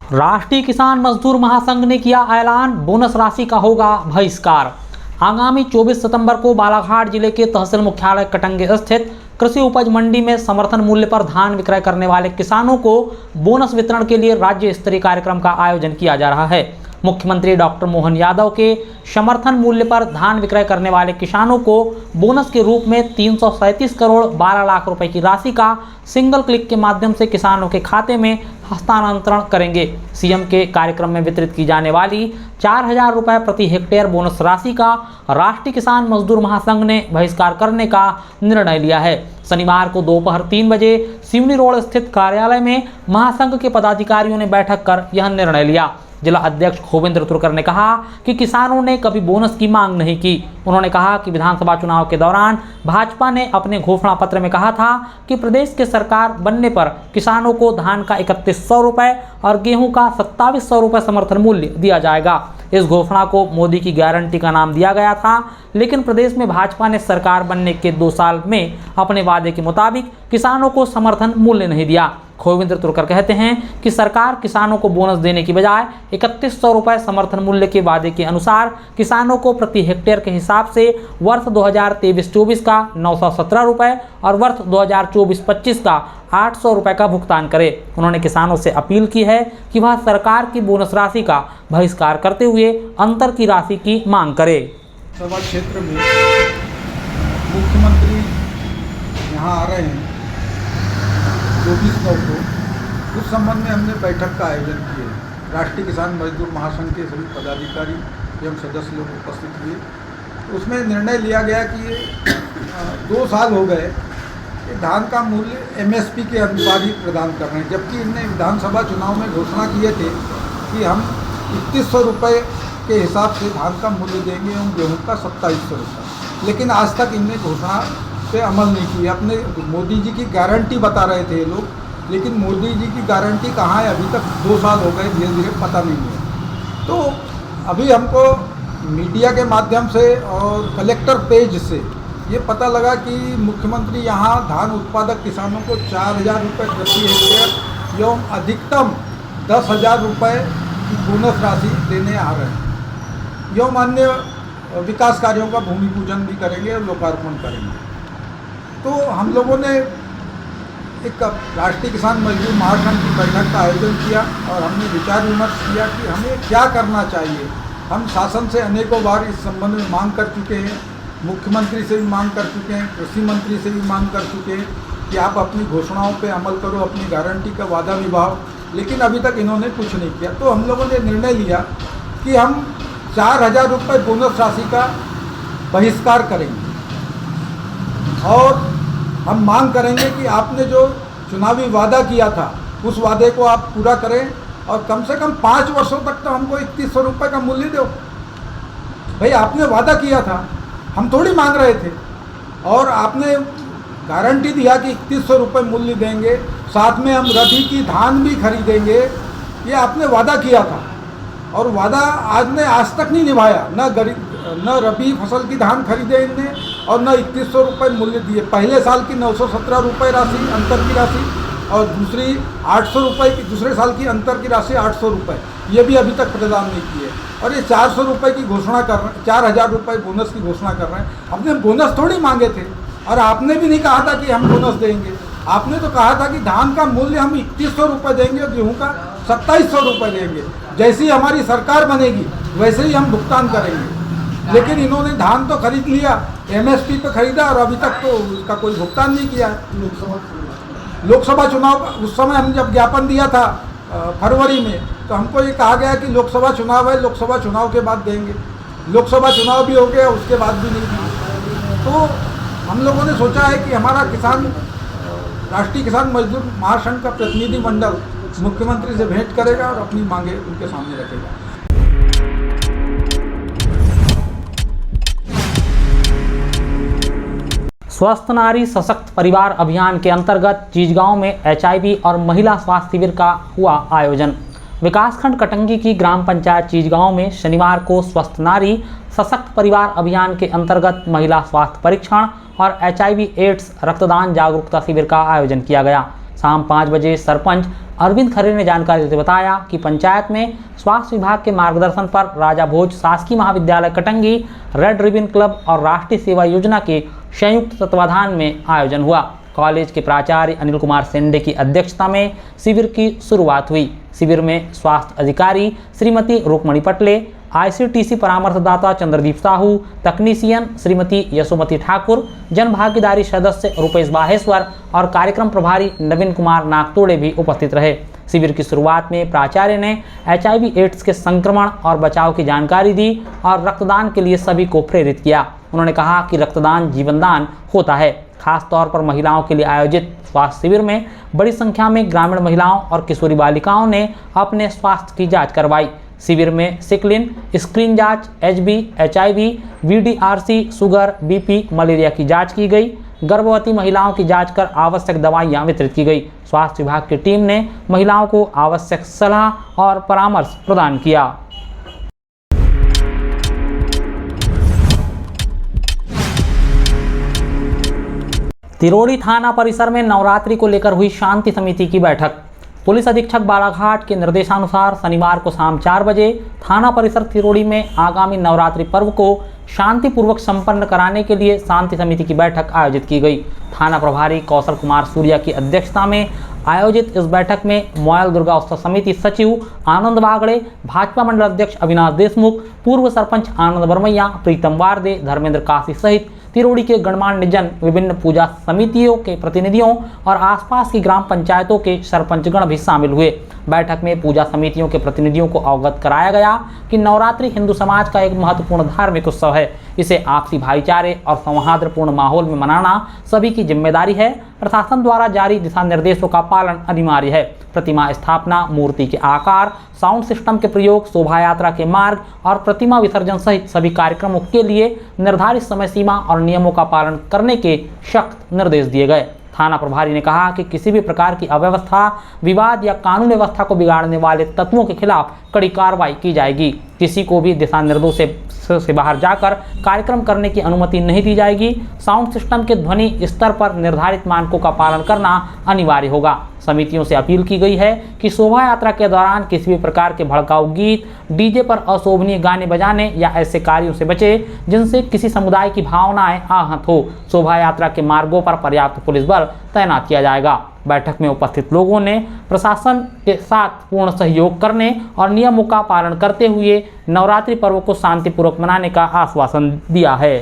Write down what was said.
राष्ट्रीय किसान मजदूर महासंघ ने किया ऐलान, बोनस राशि का होगा बहिष्कार। आगामी 24 सितंबर को बालाघाट जिले के तहसील मुख्यालय कटंगी स्थित कृषि उपज मंडी में समर्थन मूल्य पर धान विक्रय करने वाले किसानों को बोनस वितरण के लिए राज्य स्तरीय कार्यक्रम का आयोजन किया जा रहा है। मुख्यमंत्री डॉक्टर मोहन यादव के समर्थन मूल्य पर धान विक्रय करने वाले किसानों को बोनस के रूप में 337 करोड़ 12 लाख रुपए की राशि का सिंगल क्लिक के माध्यम से किसानों के खाते में हस्तांतरण करेंगे। सीएम के कार्यक्रम में वितरित की जाने वाली 4000 रुपये प्रति हेक्टेयर बोनस राशि का राष्ट्रीय किसान मजदूर महासंघ ने बहिष्कार करने का निर्णय लिया है। शनिवार को दोपहर 3 बजे सिवनी रोड स्थित कार्यालय में महासंघ के पदाधिकारियों ने बैठक कर यह निर्णय लिया। जिला अध्यक्ष खोविंद्र तुर्कर ने कहा कि किसानों ने कभी बोनस की मांग नहीं की। उन्होंने कहा कि विधानसभा चुनाव के दौरान भाजपा ने अपने घोषणा पत्र में कहा था कि प्रदेश के सरकार बनने पर किसानों को धान का 3100 रुपये और गेहूं का 2700 रुपये समर्थन मूल्य दिया जाएगा। इस घोषणा को मोदी की गारंटी का नाम दिया गया था, लेकिन प्रदेश में भाजपा ने सरकार बनने के 2 साल में अपने वादे के मुताबिक किसानों को समर्थन मूल्य नहीं दिया। खोविंद्र तुर्कर कहते हैं कि सरकार किसानों को बोनस देने की बजाय 3100 रुपये समर्थन मूल्य के वादे के अनुसार किसानों को प्रति हेक्टेयर के हिसाब से वर्ष 2023-24 का 917 रुपये और वर्ष 2024-25 का 800 रुपये का भुगतान करे। उन्होंने किसानों से अपील की है कि वह सरकार की बोनस राशि का बहिष्कार करते हुए अंतर की राशि की मांग करे। सभा क्षेत्र में मुख्यमंत्री यहाँ आ रहे हैं 24 नौ को, उस संबंध में हमने बैठक का आयोजन किया। राष्ट्रीय किसान मजदूर महासंघ के सभी पदाधिकारी एवं सदस्य लोग उपस्थित हुए। उसमें निर्णय लिया गया कि 2 साल हो गए धान का मूल्य एमएसपी के अनुसार ही प्रदान कर रहे हैं, जबकि इनने विधानसभा चुनाव में घोषणा किए थे कि हम 3100 रुपये के हिसाब से धान का मूल्य देंगे एवं गेहूँ का 2700 रुपये, लेकिन आज तक इनने घोषणा पे अमल नहीं किया। अपने मोदी जी की गारंटी बता रहे थे लोग, लेकिन मोदी जी की गारंटी कहाँ है अभी तक 2 साल हो गए, धीरे धीरे पता नहीं है। तो अभी हमको मीडिया के माध्यम से और कलेक्टर पेज से ये पता लगा कि मुख्यमंत्री यहाँ धान उत्पादक किसानों को 4000 रुपये प्रति हेक्टेयर एवं अधिकतम 10,000 रुपये की बोनस राशि देने आ रहे हैं एवं अन्य विकास कार्यों का भूमि पूजन भी करेंगे और लोकार्पण करेंगे। तो हम लोगों ने एक राष्ट्रीय किसान मजदूर महासंघ की बैठक का आयोजन किया और हमने विचार विमर्श किया कि हमें क्या करना चाहिए। हम शासन से अनेकों बार इस संबंध में मांग कर चुके हैं, मुख्यमंत्री से भी मांग कर चुके हैं, कृषि मंत्री से भी मांग कर चुके हैं कि आप अपनी घोषणाओं पे अमल करो, अपनी गारंटी का वादा निभाओ, लेकिन अभी तक इन्होंने कुछ नहीं किया। तो हम लोगों ने निर्णय लिया कि हम 4000 रुपये बोनस राशि का बहिष्कार करेंगे और हम मांग करेंगे कि आपने जो चुनावी वादा किया था उस वादे को आप पूरा करें और कम से कम 5 वर्षों तक तो हमको 3100 रुपये का मूल्य दो। भाई आपने वादा किया था, हम थोड़ी मांग रहे थे, और आपने गारंटी दिया कि 3100 रुपये मूल्य देंगे, साथ में हम रबी की धान भी खरीदेंगे, ये आपने वादा किया था और वादा आज तक नहीं निभाया। न रबी फसल की धान खरीदे इनने और न 3100 रुपये मूल्य दिए। पहले साल की 917 रुपये राशि अंतर की राशि और दूसरी 800 रुपये की, दूसरे साल की अंतर की राशि 800 रुपये, ये भी अभी तक प्रदान नहीं किए और ये 400 रुपये की घोषणा कर रहे हैं, 4000 रुपये बोनस की घोषणा कर रहे हैं। हमने बोनस थोड़ी मांगे थे और आपने भी नहीं कहा था कि हम बोनस देंगे। आपने तो कहा था कि धान का मूल्य हम 3100 रुपये देंगे और गेहूँ का 2700 रुपये देंगे। जैसी हमारी सरकार बनेगी वैसे ही हम भुगतान करेंगे, लेकिन इन्होंने धान तो खरीद लिया, एमएसपी पे खरीदा और अभी तक तो उसका कोई भुगतान नहीं किया है। लोकसभा चुनाव उस समय हम जब ज्ञापन दिया था फरवरी में, तो हमको ये कहा गया कि लोकसभा चुनाव है, लोकसभा चुनाव के बाद देंगे। लोकसभा चुनाव भी हो गया, उसके बाद भी नहीं दिए। तो हम लोगों ने सोचा है कि हमारा राष्ट्रीय किसान मजदूर महासंघ का प्रतिनिधि मंडल मुख्यमंत्री से भेंट करेगा और अपनी मांगे उनके सामने रखेगा। स्वस्थ नारी सशक्त परिवार अभियान के अंतर्गत चीजगांव में HIV और महिला स्वास्थ्य शिविर का हुआ आयोजन। विकासखंड कटंगी की ग्राम पंचायत चीजगांव में शनिवार को स्वस्थ नारी सशक्त परिवार अभियान के अंतर्गत महिला स्वास्थ्य परीक्षण और HIV/AIDS रक्तदान जागरूकता शिविर का आयोजन किया गया। शाम 5 बजे सरपंच अरविंद खरे ने जानकारी देते बताया कि पंचायत में स्वास्थ्य विभाग के मार्गदर्शन पर राजा भोज शासकीय महाविद्यालय कटंगी, रेड रिबन क्लब और राष्ट्रीय सेवा योजना के संयुक्त तत्वाधान में आयोजन हुआ। कॉलेज के प्राचार्य अनिल कुमार सेंडे की अध्यक्षता में शिविर की शुरुआत हुई। शिविर में स्वास्थ्य अधिकारी श्रीमती रुक्मणी पटले, ICTC परामर्शदाता चंद्रदीप साहू, तकनीशियन श्रीमती यशोमती ठाकुर, जन भागीदारी सदस्य रुपेश बाहेश्वर और कार्यक्रम प्रभारी नवीन कुमार नागतोड़े भी उपस्थित रहे। शिविर की शुरुआत में प्राचार्य ने HIV एड्स के संक्रमण और बचाव की जानकारी दी और रक्तदान के लिए सभी को प्रेरित किया। उन्होंने कहा कि रक्तदान जीवनदान होता है। खास तौर पर महिलाओं के लिए आयोजित स्वास्थ्य शिविर में बड़ी संख्या में ग्रामीण महिलाओं और किशोरी बालिकाओं ने अपने स्वास्थ्य की जांच करवाई। शिविर में सिकलिन, स्क्रीन जांच, HB, HIV, VDRC, sugar, BP, malaria की जांच की गई। गर्भवती महिलाओं की जांच कर आवश्यक दवाइयां वितरित की गई। स्वास्थ्य विभाग की टीम ने महिलाओं को आवश्यक सलाह और परामर्श प्रदान किया। तिरोड़ी थाना परिसर में नवरात्रि को लेकर हुई शांति समिति की बैठक। पुलिस अधीक्षक बालाघाट के निर्देशानुसार शनिवार को शाम 4 बजे थाना परिसर तिरोड़ी में आगामी नवरात्रि पर्व को शांतिपूर्वक संपन्न कराने के लिए शांति समिति की बैठक आयोजित की गई। थाना प्रभारी कौशल कुमार सूर्या की अध्यक्षता में आयोजित इस बैठक में मोयल दुर्गा उत्सव समिति सचिव आनंद बागड़े, भाजपा मंडल अध्यक्ष अविनाश देशमुख, पूर्व सरपंच आनंद बरमैया, प्रीतम वारदे, धर्मेंद्र काशी सहित तिरोड़ी के गणमान्य जन, विभिन्न पूजा समितियों के प्रतिनिधियों और आसपास की ग्राम पंचायतों के सरपंचगण भी शामिल हुए। बैठक में पूजा समितियों के प्रतिनिधियों को अवगत कराया गया कि नवरात्रि हिंदू समाज का एक महत्वपूर्ण धार्मिक उत्सव है। इसे आपसी भाईचारे और सौहार्दपूर्ण माहौल में मनाना सभी की जिम्मेदारी है। प्रशासन द्वारा जारी दिशा निर्देशों का पालन अनिवार्य है। प्रतिमा स्थापना, मूर्ति के आकार, साउंड सिस्टम के प्रयोग, शोभा यात्रा के मार्ग और प्रतिमा विसर्जन सहित सभी कार्यक्रमों के लिए निर्धारित समय सीमा और नियमों का पालन करने के सख्त निर्देश दिए गए। थाना प्रभारी ने कहा कि किसी भी प्रकार की अव्यवस्था, विवाद या कानून व्यवस्था को बिगाड़ने वाले तत्वों के खिलाफ कड़ी कार्रवाई की जाएगी। किसी को भी दिशा निर्देशों से बाहर जाकर कार्यक्रम करने की अनुमति नहीं दी जाएगी। साउंड सिस्टम के ध्वनि स्तर पर निर्धारित मानकों का पालन करना अनिवार्य होगा। समितियों से अपील की गई है कि शोभा यात्रा के दौरान किसी भी प्रकार के भड़काऊ गीत, डीजे पर अशोभनीय गाने बजाने या ऐसे कार्यों से बचे जिनसे किसी समुदाय की भावनाएं आहत हो। शोभा यात्रा के मार्गों पर पर्याप्त पुलिस बल तैनात किया जाएगा। बैठक में उपस्थित लोगों ने प्रशासन के साथ पूर्ण सहयोग करने और नियमों का पालन करते हुए नवरात्रि पर्व को शांतिपूर्वक मनाने का आश्वासन दिया है।